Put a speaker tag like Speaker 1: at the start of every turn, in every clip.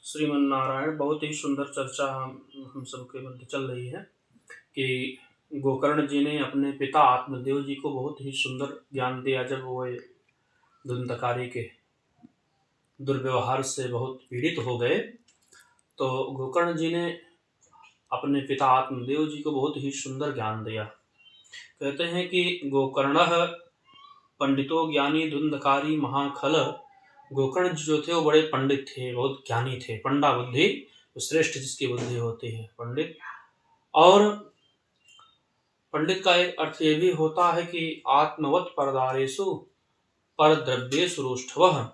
Speaker 1: श्रीमन्नारायण। बहुत ही सुंदर चर्चा हम सबके मध्य चल रही है कि गोकर्ण जी ने अपने पिता आत्मदेव जी को बहुत ही सुंदर ज्ञान दिया। जब वो धुंधकारी के दुर्व्यवहार से बहुत पीड़ित हो गए तो गोकर्ण जी ने अपने पिता आत्मदेव जी को बहुत ही सुंदर ज्ञान दिया। कहते हैं कि गोकर्ण पंडितो ज्ञानी धुंधकारी महाखल। गोकर्ण जी जो थे वो बड़े पंडित थे, बहुत ज्ञानी थे। पंडा बुद्धि श्रेष्ठ जिसकी बुद्धि होती है, पंडित। और पंडित का एक अर्थ ये भी होता है कि आत्मवत परदारेषु पर द्रव्येषु रोष्ठवः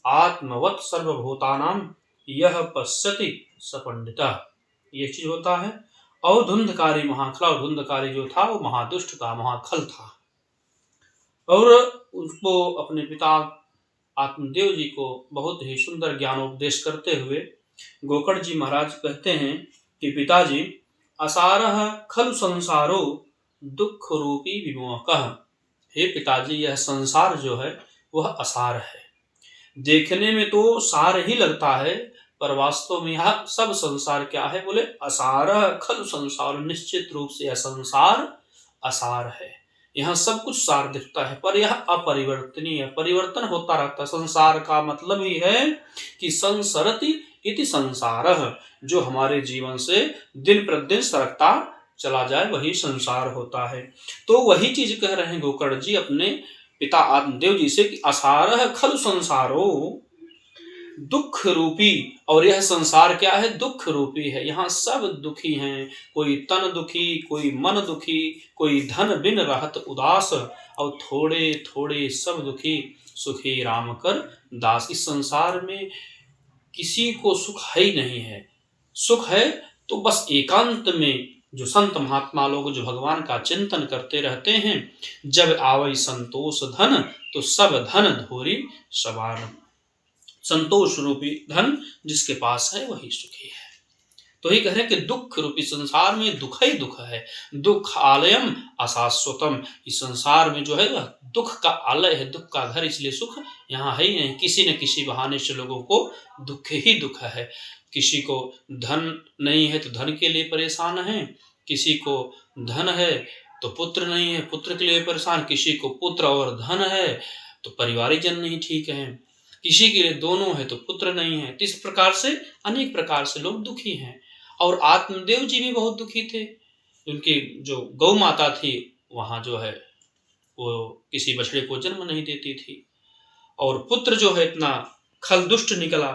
Speaker 1: आत्मवत सर्वभूतानां यह पश्यति स पंडितः। ये चीज होता है। और धुंधकारी महाखला, और धुंधकारी जो था वो महादुष्ट था, महाखल था। और उसको अपने पिता आत्मदेव जी को बहुत ही सुंदर ज्ञानोपदेश करते हुए गोकर्ण जी महाराज कहते हैं कि पिताजी, असारः खलु संसारो दुख रूपी विमोहकः। हे पिताजी, यह संसार जो है वह असार है। देखने में तो सार ही लगता है, पर वास्तव में यह सब संसार क्या है? बोले असारः खलु संसार। निश्चित रूप से यह संसार असार है। यहाँ सब कुछ सार दिखता है, पर यह अपरिवर्तनीय है, परिवर्तन होता रहता है। संसार का मतलब ही है कि संसरति इति संसारः, जो हमारे जीवन से दिन प्रतिदिन सरकता चला जाए वही संसार होता है। तो वही चीज कह रहे हैं गोकर्ण जी अपने पिता आत्मदेव जी से कि असारः खलु संसारो दुख रूपी। और यह संसार क्या है? दुख रूपी है। यहाँ सब दुखी हैं, कोई तन दुखी, कोई मन दुखी, कोई धन बिन रहत उदास, और थोड़े थोड़े सब दुखी, सुखी राम कर दास। इस संसार में किसी को सुख है ही नहीं है। सुख है तो बस एकांत में जो संत महात्मा लोग जो भगवान का चिंतन करते रहते हैं। जब आवै संतोष धन तो सब धन धोरी सवार। संतोष रूपी धन जिसके पास है वही सुखी है। तो ही कह रहे हैं कि दुख रूपी संसार में दुख ही दुख है। दुख आलयम अशाश्वतम। इस संसार में जो है वह दुख का आलय है, दुख का घर, इसलिए सुख यहाँ है ही नहीं। किसी न किसी बहाने से लोगों को दुख ही दुख है। किसी को धन नहीं है तो धन के लिए परेशान है, किसी को धन है तो पुत्र नहीं है, पुत्र के लिए परेशान, किसी को पुत्र और धन है तो पारिवारिक जन नहीं ठीक है, किसी के लिए दोनों है तो पुत्र नहीं है। इस प्रकार से अनेक प्रकार से लोग दुखी हैं। और आत्मदेव जी भी बहुत दुखी थे। उनकी जो गौ माता थी वहां जो है वो किसी बछड़े को जन्म नहीं देती थी, और पुत्र जो है इतना खल दुष्ट निकला।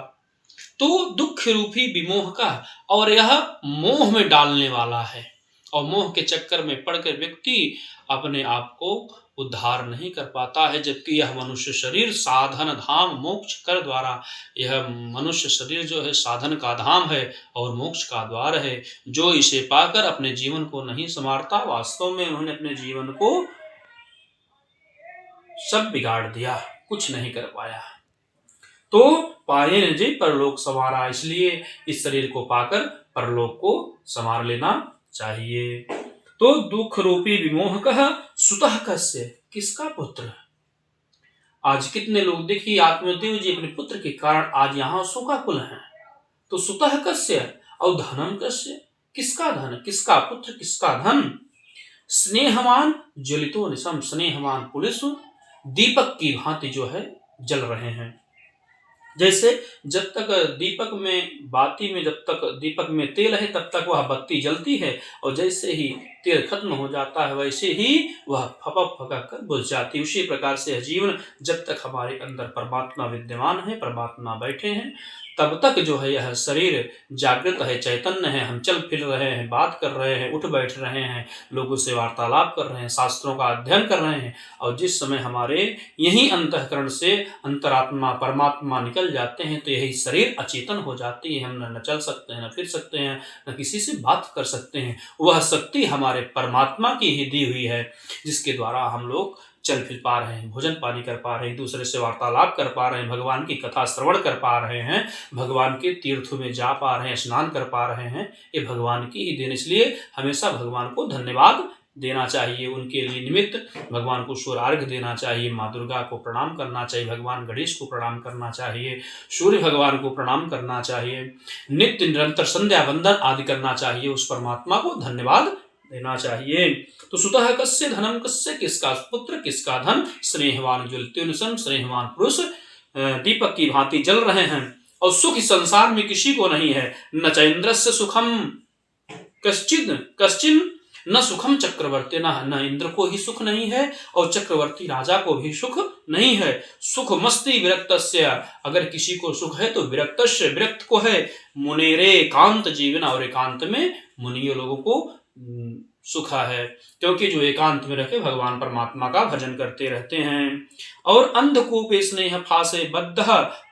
Speaker 1: तो दुख रूपी विमोह का, और यह मोह में डालने वाला है। और मोह के चक्कर में पड़कर व्यक्ति अपने आप को उद्धार नहीं कर पाता है। जबकि यह मनुष्य शरीर साधन धाम मोक्ष कर द्वारा, यह मनुष्य शरीर जो है साधन का धाम है और मोक्ष का द्वार है। जो इसे पाकर अपने जीवन को नहीं संवारता, वास्तव में उन्होंने अपने जीवन को सब बिगाड़ दिया, कुछ नहीं कर पाया। तो पाए न जी परलोक संवारा, इसलिए इस शरीर को पाकर परलोक को संवार लेना चाहिए। तो दुख रूपी विमोह कह सुतः कस्य, किसका पुत्र? आज कितने लोग देखिए, आत्मदेव जी अपने पुत्र के कारण आज यहाँ शोकाकुल हैं। तो सुतः कस्य और धनम कस्य, किसका धन, किसका पुत्र, किसका धन? स्नेहवान ज्वलितो निशम, स्नेहवान पुलिस दीपक की भांति जो है जल रहे हैं। जैसे जब तक दीपक में बाती में, जब तक दीपक में तेल है तब तक वह बत्ती जलती है, और जैसे ही तेल खत्म हो जाता है वैसे ही वह फपक फपक कर बुझ जाती है। उसी प्रकार से जीवन, जब तक हमारे अंदर परमात्मा विद्यमान है, परमात्मा बैठे हैं, तब तक जो है यह शरीर जागृत है, चैतन्य है। हम चल फिर रहे हैं, बात कर रहे हैं, उठ बैठ रहे हैं, लोगों से वार्तालाप कर रहे हैं, शास्त्रों का अध्ययन कर रहे हैं। और जिस समय हमारे यही अंतःकरण से अंतरात्मा परमात्मा निकल जाते हैं तो यही शरीर अचेतन हो जाती है। हम न चल सकते हैं, न फिर सकते हैं, न किसी से बात कर सकते हैं। वह शक्ति हमारे परमात्मा की ही दी हुई है, जिसके द्वारा हम लोग चल फिर पा रहे हैं, भोजन पानी कर पा रहे हैं, दूसरे से वार्तालाप कर पा रहे हैं, भगवान की कथा श्रवण कर पा रहे हैं, भगवान के तीर्थों में जा पा रहे हैं, स्नान कर पा रहे हैं। ये भगवान की ही देन, इसलिए हमेशा भगवान को धन्यवाद देना चाहिए, उनके लिए निमित्त भगवान को सूर्यार्घ्य देना चाहिए, माँ दुर्गा को प्रणाम करना चाहिए, भगवान गणेश को प्रणाम करना चाहिए, सूर्य भगवान को प्रणाम करना चाहिए, नित्य निरंतर संध्या वंदन आदि करना चाहिए, उस परमात्मा को धन्यवाद देना चाहिए। तो सुतः कस्य धनम कस्य, किसका पुत्र किसका धन, स्नेहवान ज्वलत्युन्नसं, स्नेहवान पुरुष दीपक की भांति जल रहे हैं, और सुख इस संसार में किसी को नहीं है। न च इंद्रस्य सुखम कश्चिन न सुखम चक्रवर्ती, न इंद्र को ही सुख नहीं है और चक्रवर्ती राजा को भी सुख नहीं है। सुख मस्ती विरक्तस्य, अगर किसी को सुख है तो विरक्तस्य, विरक्त को है। मुनेरे एकांत जीवन, और एकांत में मुनियों लोगों को सुख है, क्योंकि जो एकांत में रहकर भगवान परमात्मा का भजन करते रहते हैं। और अंधकूपे स्नेह फासे बद्ध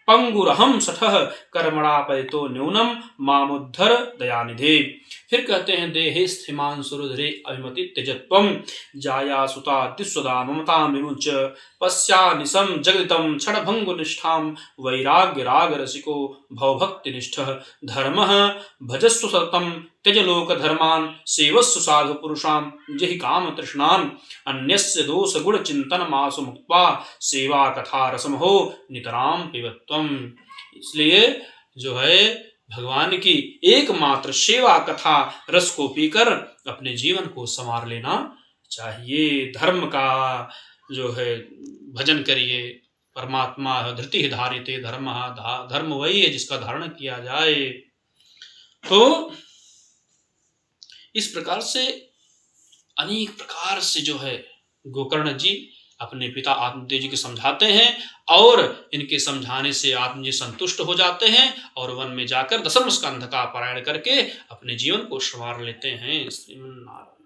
Speaker 1: पंगुरहम सठः कर्मणा पयतो न्यूनम मामुद्धर दयानिधे। फिर कहते हैं देहे स्थिमान सुरुधरे अभिमति त्यजत्वम जाया सुता दिस्वदा ममता विमुच पश्या निशम जगदितम क्षणभंगु निष्ठाम वैराग्य राग रसिको भवभक्ति निष्ठः धर्मः भजस्व सततम त्यज लोक धर्मान सेवस्व साधु पुरुषाम जहि काम तृष्णान अन्यस्य दोष गुण चिंतन मासु मुक्त्वा सेवा कथा रसम हो नितराम पिबत्वम। इसलिए जो है भगवान की एकमात्र सेवा कथा रस को पीकर अपने जीवन को संवार लेना चाहिए। धर्म का जो है भजन करिए, परमात्मा धृति धारिते धर्म, धर्म वही है जिसका धारण किया जाए। तो इस प्रकार से अनेक प्रकार से जो है गोकर्ण जी अपने पिता आत्मदेव जी को समझाते हैं, और इनके समझाने से आत्म जी संतुष्ट हो जाते हैं और वन में जाकर दशम स्कंध का पारायण करके अपने जीवन को संवार लेते हैं। श्रीमन नारायण।